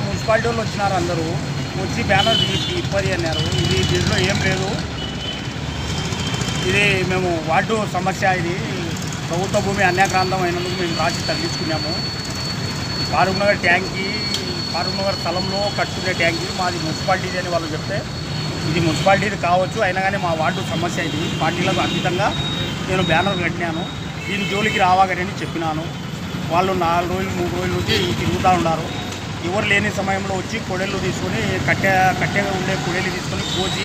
Municipality వాళ్ళు వచ్చినారు, అందరూ వచ్చి బ్యానర్ ఇప్పది అన్నారు. ఇది దీంట్లో ఏం లేదు, ఇది మేము వార్డు సమస్య, ఇది ప్రభుత్వ భూమి అన్యాక్రాంతం అయినందుకు మేము రాసి తగ్గించుకున్నాము. ఫారూక్ నగర్ స్థలంలో కట్టుకునే ట్యాంకీ మాది మున్సిపాలిటీది అని వాళ్ళు చెప్తే, ఇది మున్సిపాలిటీది కావచ్చు, అయినా కానీ మా వార్డు సమస్య ఇది, పార్టీలకు అతీతంగా నేను బ్యానర్ కట్టినాను, దీని జోలికి రావాలని చెప్పినాను. వాళ్ళు 4 రోజులు 3 రోజుల నుంచి తిరుగుతూ ఉన్నారు. ఎవరు లేని సమయంలో వచ్చి కొడేళ్ళు తీసుకొని కట్టెగా ఉండే కొడేళ్ళు తీసుకొని కోసి